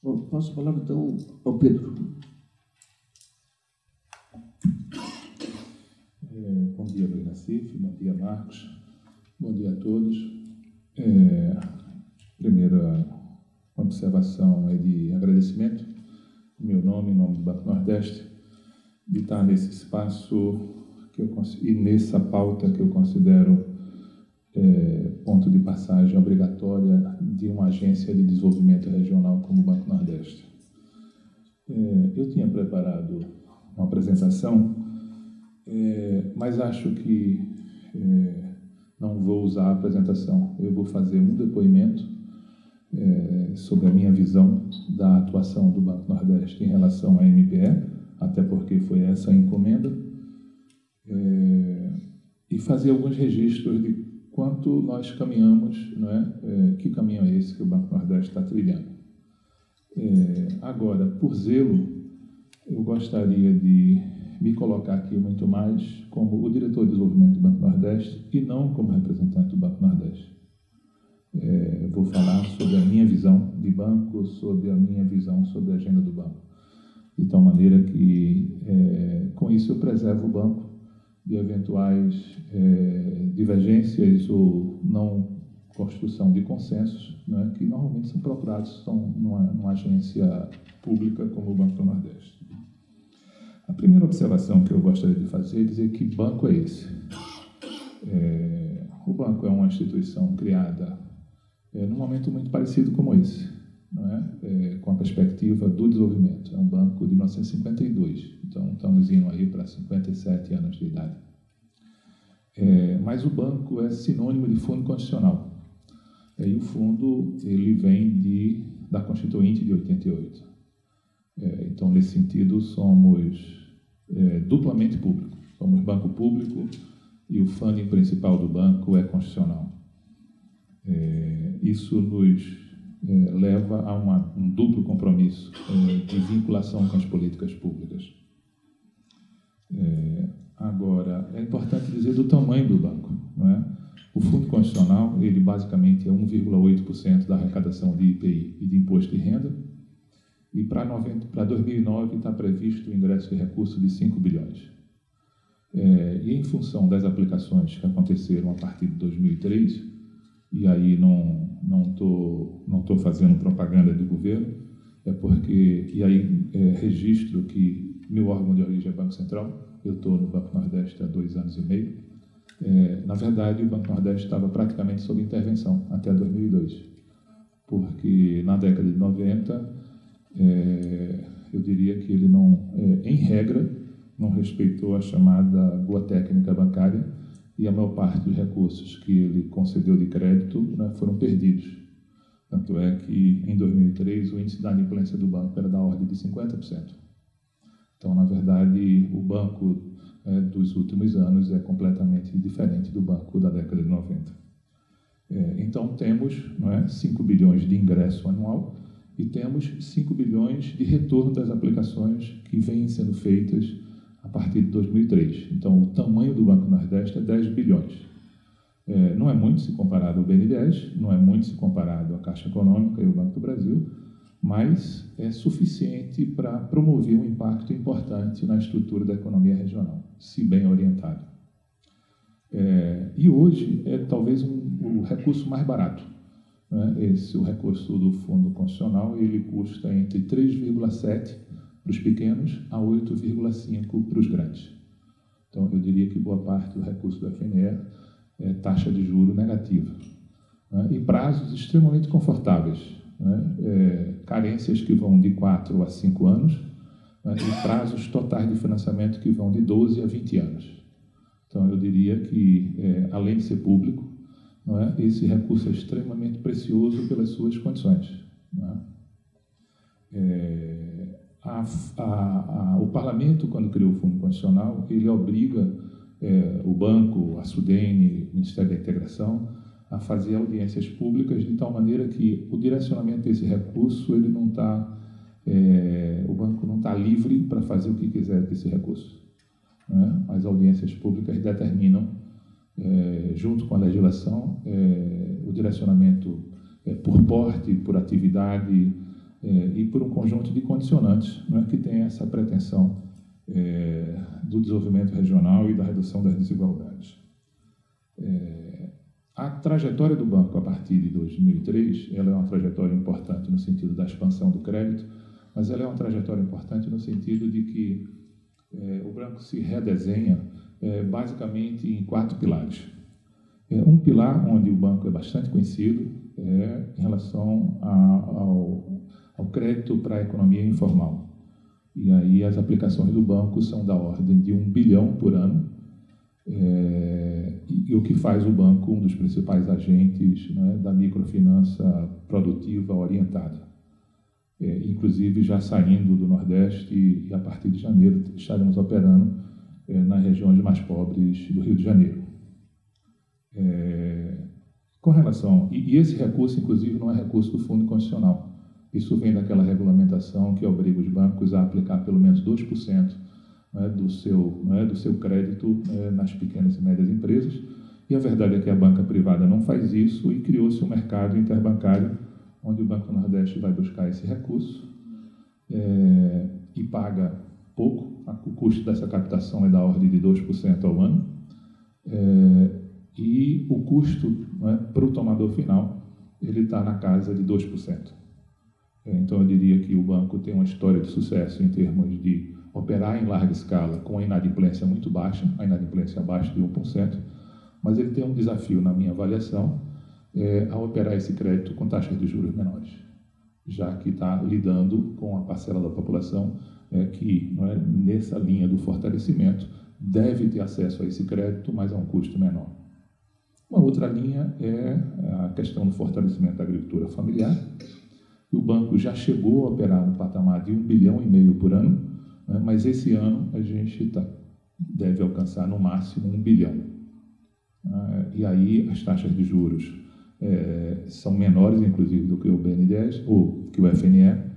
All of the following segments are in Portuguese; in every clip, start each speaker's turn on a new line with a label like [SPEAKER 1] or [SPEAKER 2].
[SPEAKER 1] Bom, passo a palavra, então, ao Pedro.
[SPEAKER 2] Bom dia, Luiz Nassif. Bom dia, Marcos. Bom dia a todos. Primeira observação é de agradecimento, em meu nome, em nome do Banco Nordeste, de estar nesse espaço e nessa pauta que eu considero ponto de passagem obrigatória de uma agência de desenvolvimento regional como o Banco Nordeste. Eu tinha preparado uma apresentação, mas acho que não vou usar a apresentação. Eu vou fazer um depoimento sobre a minha visão da atuação do Banco Nordeste em relação à MPE, até porque foi essa a encomenda, e fazer alguns registros de quanto nós caminhamos, não é? Que caminho é esse que o Banco Nordeste está trilhando. Agora, por zelo, eu gostaria de me colocar aqui muito mais como o diretor de desenvolvimento do Banco Nordeste e não como representante do Banco Nordeste. Vou falar sobre a minha visão de banco, sobre a minha visão sobre a agenda do banco, de tal maneira que, com isso, eu preservo o banco de eventuais divergências ou não construção de consensos, né, que normalmente são procurados numa agência pública como o Banco do Nordeste. A primeira observação que eu gostaria de fazer é dizer que banco é esse. O banco é uma instituição criada num momento muito parecido como esse, não é? Com a perspectiva do desenvolvimento. É um banco de 1952, então estamos indo aí para 57 anos de idade. Mas o banco é sinônimo de fundo constitucional. E o fundo ele vem da Constituinte de 88. Então, nesse sentido, somos duplamente público. Somos banco público e o funding principal do banco é constitucional. Isso nos leva a um duplo compromisso de vinculação com as políticas públicas. Agora, é importante dizer do tamanho do banco, não é? O Fundo Constitucional, ele basicamente é 1,8% da arrecadação de IPI e de imposto de renda, e para 2009 está previsto o ingresso de recursos de 5 bilhões. E em função das aplicações que aconteceram a partir de 2003, e aí não tô fazendo propaganda do governo, registro que meu órgão de origem é Banco Central. Eu estou no Banco Nordeste há 2 anos e meio. Na verdade, o Banco Nordeste estava praticamente sob intervenção até 2002, porque na década de 90, eu diria que ele não, em regra, não respeitou a chamada boa técnica bancária, e a maior parte dos recursos que ele concedeu de crédito, né, foram perdidos. Tanto é que, em 2003, o índice da inadimplência do banco era da ordem de 50%. Então, na verdade, o banco dos últimos anos é completamente diferente do banco da década de 90. Então, temos, não é, 5 bilhões de ingresso anual e temos 5 bilhões de retorno das aplicações que vêm sendo feitas a partir de 2003. Então, o tamanho do Banco Nordeste é 10 bilhões. Não é muito se comparado ao BNDES, não é muito se comparado à Caixa Econômica e ao Banco do Brasil, mas é suficiente para promover um impacto importante na estrutura da economia regional, se bem orientado. E hoje é talvez o recurso mais barato, né? O recurso do Fundo Constitucional, ele custa entre 3,7 para os pequenos a 8,5 para os grandes. Então, eu diria que boa parte do recurso do FNE é taxa de juro negativa, né? E prazos extremamente confortáveis, né? Carências que vão de 4 a 5 anos, né? E prazos totais de financiamento que vão de 12 a 20 anos. Então, eu diria que, além de ser público, não é, esse recurso é extremamente precioso pelas suas condições, não é? O Parlamento, quando criou o Fundo Constitucional, ele obriga o banco, a SUDENE, o Ministério da Integração, a fazer audiências públicas de tal maneira que o direcionamento desse recurso, ele não está, o banco não está livre para fazer o que quiser com esse recurso, né? As audiências públicas determinam, junto com a legislação, o direcionamento por porte, por atividade, e por um conjunto de condicionantes, não é, que tem essa pretensão do desenvolvimento regional e da redução das desigualdades. A trajetória do banco a partir de 2003, ela é uma trajetória importante no sentido da expansão do crédito, mas ela é uma trajetória importante no sentido de que o banco se redesenha basicamente em 4 pilares. Um pilar onde o banco é bastante conhecido é em relação ao crédito para a economia informal. E aí as aplicações do banco são da ordem de 1 bilhão por ano, e o que faz o banco um dos principais agentes, não é, da microfinança produtiva orientada. Inclusive já saindo do Nordeste e a partir de janeiro estaremos operando nas regiões mais pobres do Rio de Janeiro. Com relação... E esse recurso, inclusive, não é recurso do Fundo Constitucional. Isso vem daquela regulamentação que obriga os bancos a aplicar pelo menos 2% do seu crédito nas pequenas e médias empresas. E a verdade é que a banca privada não faz isso e criou-se um mercado interbancário onde o Banco do Nordeste vai buscar esse recurso e paga pouco. O custo dessa captação é da ordem de 2% ao ano. E o custo, para o tomador final, ele está na casa de 2%. Então, eu diria que o banco tem uma história de sucesso em termos de operar em larga escala com a inadimplência muito baixa, a inadimplência abaixo de 1%, mas ele tem um desafio, na minha avaliação, a operar esse crédito com taxas de juros menores, já que está lidando com a parcela da população que, nessa linha do fortalecimento, deve ter acesso a esse crédito, mas a um custo menor. Uma outra linha é a questão do fortalecimento da agricultura familiar. O banco já chegou a operar no patamar de 1,5 bilhão por ano, mas esse ano a gente deve alcançar no máximo 1 bilhão. E aí as taxas de juros são menores, inclusive, do que o BNDES, ou que o FNE.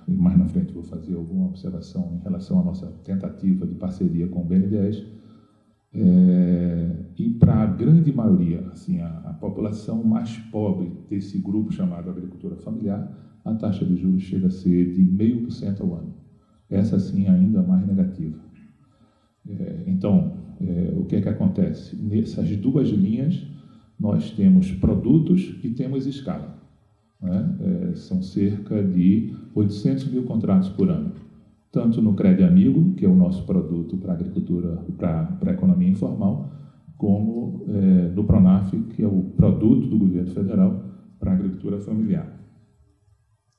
[SPEAKER 2] Mais na frente vou fazer alguma observação em relação à nossa tentativa de parceria com o BNDES. E para a grande maioria, assim, a população mais pobre desse grupo chamado agricultura familiar, a taxa de juros chega a ser de 0,5% ao ano. Essa, sim, ainda mais negativa. Então, o que é que acontece? Nessas duas linhas, nós temos produtos e temos escala. São cerca de 800 mil contratos por ano, tanto no Crédito Amigo, que é o nosso produto para a agricultura, para a economia informal, como no Pronaf, que é o produto do governo federal para a agricultura familiar.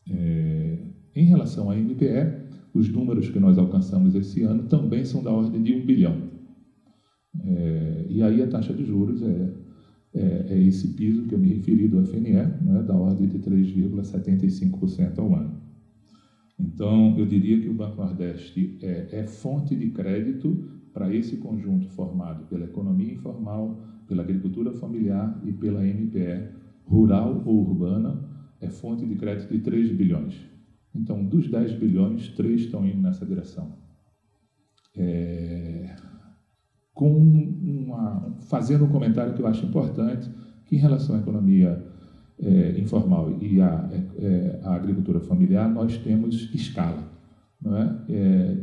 [SPEAKER 2] Em relação à MPE, os números que nós alcançamos esse ano também são da ordem de 1 bilhão. E aí a taxa de juros é esse piso que eu me referi do FNE, da ordem de 3,75% ao ano. Então, eu diria que o Banco Nordeste é fonte de crédito para esse conjunto formado pela economia informal, pela agricultura familiar e pela MPE rural ou urbana, é fonte de crédito de 3 bilhões. Então, dos 10 bilhões, 3 estão indo nessa direção. Fazendo um comentário que eu acho importante, que em relação à economia informal e à agricultura familiar, nós temos escala, não é?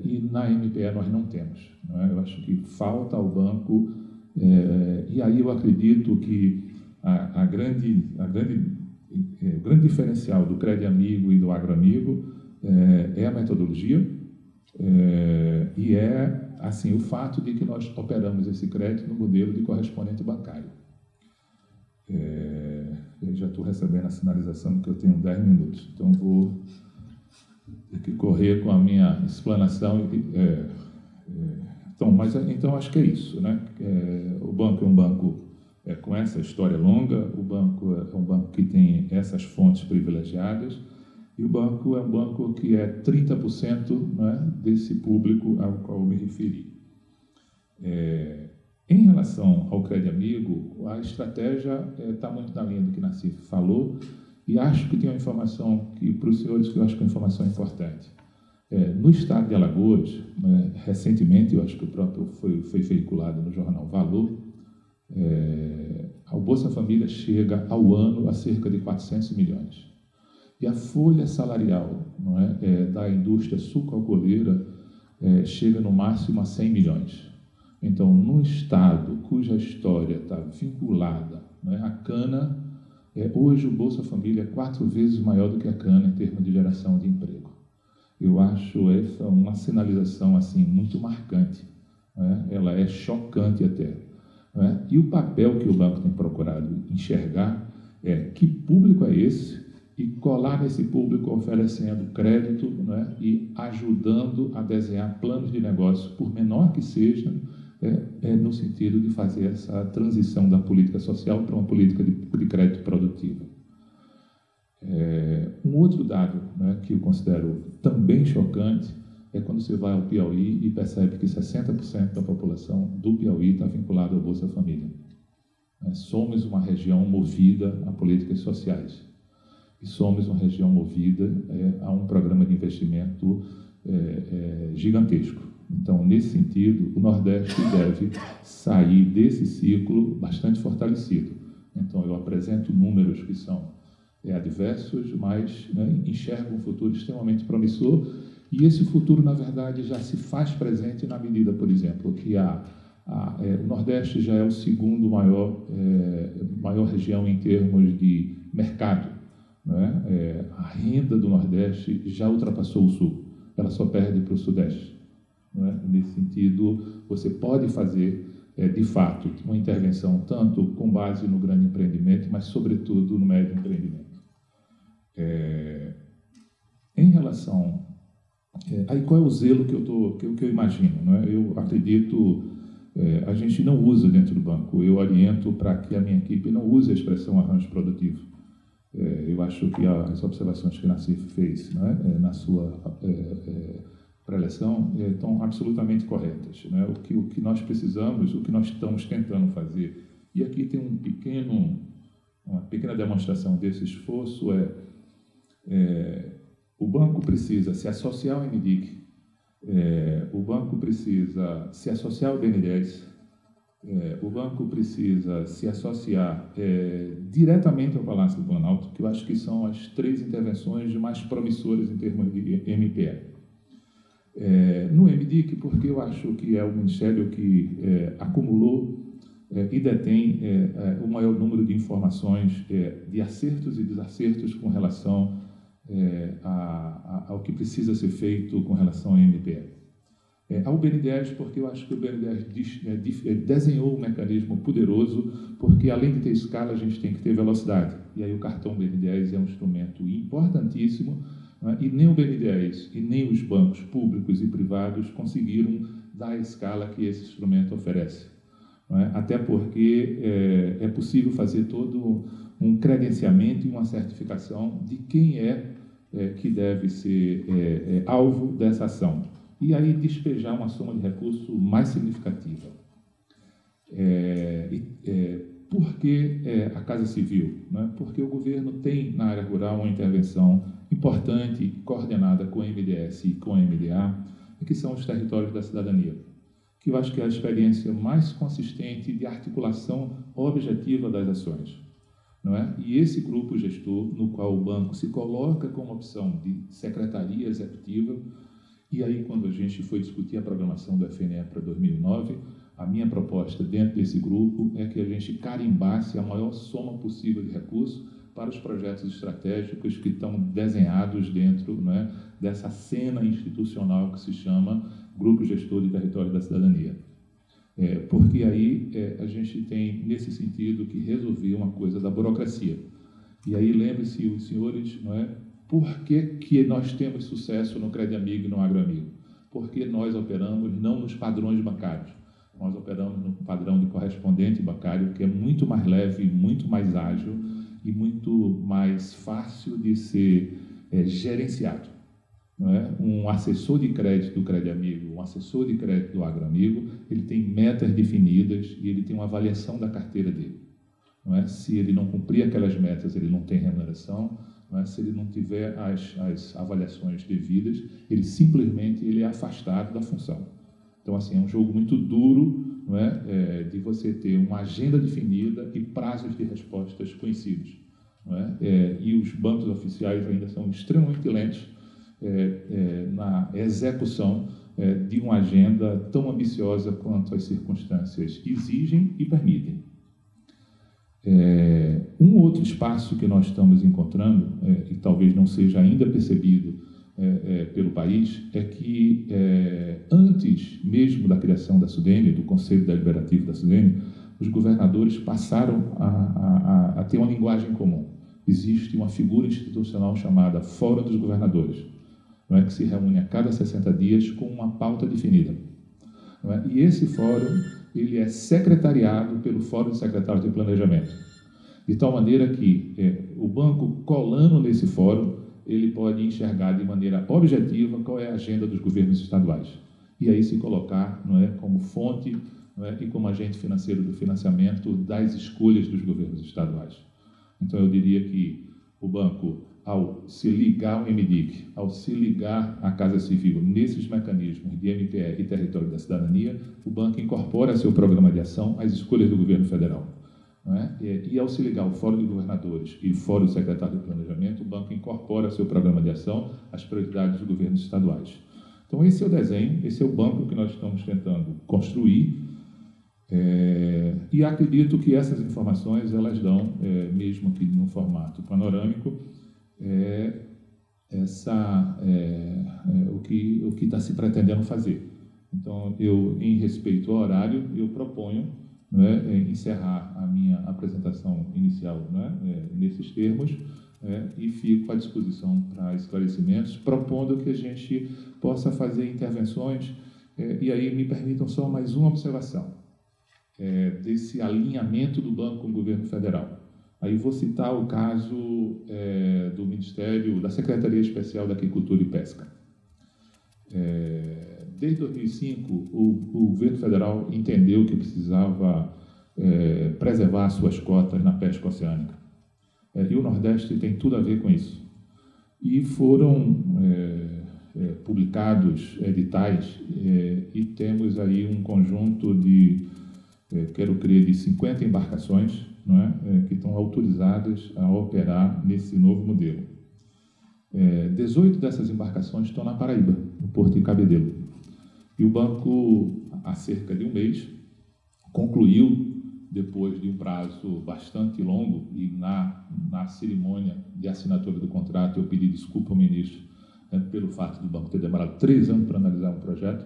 [SPEAKER 2] E na MPE nós não temos. Não é? Eu acho que falta ao banco, e aí eu acredito que o grande diferencial do Crédito Amigo e do Agroamigo é a metodologia, e assim, o fato de que nós operamos esse crédito no modelo de correspondente bancário. Eu já estou recebendo a sinalização de que eu tenho 10 minutos, então vou ter que correr com a minha explanação. Então, acho que é isso, né? O banco é um banco com essa história longa, o banco é um banco que tem essas fontes privilegiadas, e o banco é um banco que é 30%, né, desse público ao qual eu me referi. Em relação ao Crédito Amigo, a estratégia está muito na linha do que Nassif falou, e acho que tem uma informação para os senhores que eu acho que é uma informação importante. No estado de Alagoas, recentemente, eu acho que o próprio foi veiculado no jornal Valor, a Bolsa Família chega ao ano a cerca de 400 milhões. E a folha salarial, não é, da indústria sucroalcooleira chega no máximo a 100 milhões. Então, num Estado cuja história está vinculada, não é, à cana, hoje o Bolsa Família é 4 vezes maior do que a cana em termos de geração de emprego. Eu acho essa uma sinalização assim, muito marcante. Ela é chocante até. E o papel que o banco tem procurado enxergar é que público é esse e colar nesse público oferecendo crédito, e ajudando a desenhar planos de negócio, por menor que seja, no sentido de fazer essa transição da política social para uma política de crédito produtivo. Um outro dado, que eu considero também chocante é quando você vai ao Piauí e percebe que 60% da população do Piauí está vinculada ao Bolsa Família. Somos uma região movida a políticas sociais e somos uma região movida a um programa de investimento gigantesco. Então, nesse sentido, o Nordeste deve sair desse ciclo bastante fortalecido. Então, eu apresento números que são adversos, mas enxergo um futuro extremamente promissor, e esse futuro, na verdade, já se faz presente na medida, por exemplo, que o Nordeste já é o segundo maior região em termos de mercado. A renda do Nordeste já ultrapassou o Sul, ela só perde para o Sudeste. Nesse sentido, você pode fazer, de fato, uma intervenção tanto com base no grande empreendimento, mas, sobretudo, no médio empreendimento. Em relação... aí qual é o zelo que eu imagino? Eu acredito... a gente não usa dentro do banco. Eu oriento para que a minha equipe não use a expressão arranjo produtivo. Eu acho que as observações que a Nassif fez na sua preleção estão absolutamente corretas. O que nós precisamos, o que nós estamos tentando fazer, e aqui tem uma pequena demonstração desse esforço, o banco precisa se associar ao MDIC, o banco precisa se associar ao BNDES, o banco precisa se associar diretamente ao Palácio do Planalto, que eu acho que são as 3 intervenções mais promissoras em termos de MPE. No MDIC, porque eu acho que é o ministério que acumulou e detém o maior número de informações de acertos e desacertos com relação ao que precisa ser feito com relação ao MPE. Ao BNDES, porque eu acho que o BNDES desenhou um mecanismo poderoso, porque além de ter escala, a gente tem que ter velocidade. E aí o cartão BNDES é um instrumento importantíssimo, e nem o BNDES e nem os bancos públicos e privados conseguiram dar a escala que esse instrumento oferece. Até porque é possível fazer todo um credenciamento e uma certificação de quem que deve ser alvo dessa ação. E aí despejar uma soma de recursos mais significativa. Por que a Casa Civil? Porque o governo tem na área rural uma intervenção importante, coordenada com o MDS e com a MDA, que são os territórios da cidadania, que eu acho que é a experiência mais consistente de articulação objetiva das ações. E esse grupo gestor, no qual o banco se coloca como opção de secretaria executiva, e aí, quando a gente foi discutir a programação do FNE para 2009, a minha proposta dentro desse grupo é que a gente carimbasse a maior soma possível de recursos para os projetos estratégicos que estão desenhados dentro dessa cena institucional que se chama Grupo Gestor de Território da Cidadania. Porque aí a gente tem, nesse sentido, que resolver uma coisa da burocracia. E aí, lembre-se, os senhores, por que nós temos sucesso no Crédito Amigo e no Agro Amigo? Porque nós operamos não nos padrões bancários, nós operamos no padrão de correspondente bancário, que é muito mais leve, muito mais ágil e muito mais fácil de ser gerenciado. Um assessor de crédito do Crédito Amigo, um assessor de crédito do Agro Amigo, ele tem metas definidas e ele tem uma avaliação da carteira dele. Se ele não cumprir aquelas metas, ele não tem remuneração. Se ele não tiver as avaliações devidas, ele simplesmente é afastado da função. Então, assim, é um jogo muito duro, de você ter uma agenda definida e prazos de respostas conhecidos. não é? E os bancos oficiais ainda são extremamente lentos na execução de uma agenda tão ambiciosa quanto as circunstâncias exigem e permitem. Um outro espaço que nós estamos encontrando, e talvez não seja ainda percebido pelo país, é que antes mesmo da criação da SUDENE, do Conselho Deliberativo da SUDENE, os governadores passaram a ter uma linguagem comum. Existe uma figura institucional chamada Fórum dos Governadores, não é, que se reúne a cada 60 dias com uma pauta definida. Não é? E esse fórum ele é secretariado pelo Fórum de Secretários de Planejamento, de tal maneira que o banco, colando nesse fórum, ele pode enxergar de maneira objetiva qual é a agenda dos governos estaduais e aí se colocar, não é, como fonte, não é, e como agente financeiro do financiamento das escolhas dos governos estaduais. Então, eu diria que o banco, ao se ligar ao MDIC, ao se ligar à Casa Civil, nesses mecanismos de MPE e Território da Cidadania, o banco incorpora seu programa de ação às escolhas do governo federal. Não é? E ao se ligar ao Fórum de Governadores e Fórum do Secretário de Planejamento, o banco incorpora seu programa de ação às prioridades dos governos estaduais. Então, esse é o desenho, esse é o banco que nós estamos tentando construir. E acredito que essas informações, elas dão, mesmo aqui num formato panorâmico, o que está se pretendendo fazer. Então, em respeito ao horário, eu proponho, não é, encerrar a minha apresentação inicial, não é, nesses termos, e fico à disposição para esclarecimentos, propondo que a gente possa fazer intervenções, e aí me permitam só mais uma observação, desse alinhamento do banco com o governo federal. Aí vou citar o caso do Ministério, da Secretaria Especial da Agricultura e Pesca. Desde 2005, o governo federal entendeu que precisava preservar suas cotas na pesca oceânica. E o Nordeste tem tudo a ver com isso. E foram publicados editais e temos aí um conjunto de, quero crer, de 50 embarcações, não é, que estão autorizadas a operar nesse novo modelo. 18 dessas embarcações estão na Paraíba, no Porto de Cabedelo. E o banco, há cerca de um mês, concluiu, depois de um prazo bastante longo, e na cerimônia de assinatura do contrato, eu pedi desculpa ao ministro pelo fato do banco ter demorado 3 anos para analisar um projeto,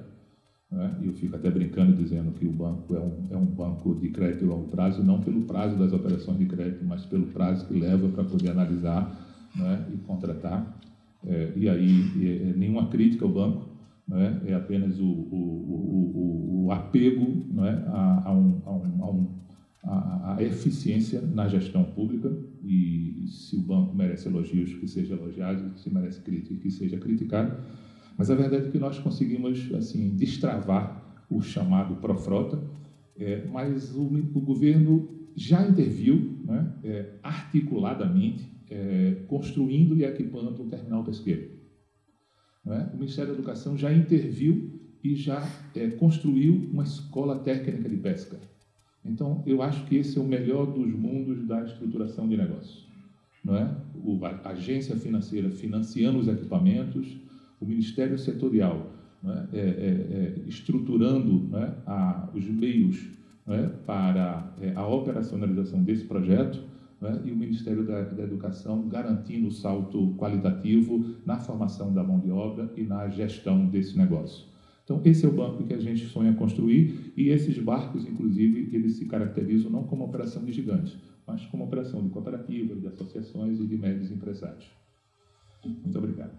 [SPEAKER 2] né? E eu fico até brincando dizendo que o banco é um banco de crédito de longo prazo, não pelo prazo das operações de crédito, mas pelo prazo que leva para poder analisar, né, e contratar. E aí, nenhuma crítica ao banco, né, é apenas o apego, né, a eficiência na gestão pública, e se o banco merece elogios, que seja elogiado, se merece crítica, que seja criticado. Mas a verdade é que nós conseguimos, assim, destravar o chamado Profrota, mas o governo já interviu, né, articuladamente, construindo e equipando o terminal pesqueiro. Né? O Ministério da Educação já interviu e já construiu uma escola técnica de pesca. Então, eu acho que esse é o melhor dos mundos da estruturação de negócios. Não é? A agência financeira financiando os equipamentos, o Ministério Setorial, não é? Estruturando, não é? Os meios, não é? Para a operacionalização desse projeto, não é? E o Ministério da Educação garantindo o salto qualitativo na formação da mão de obra e na gestão desse negócio. Então, esse é o banco que a gente sonha construir, e esses barcos, inclusive, eles se caracterizam não como operação de gigantes, mas como operação de cooperativas, de associações e de médios empresários. Muito obrigado.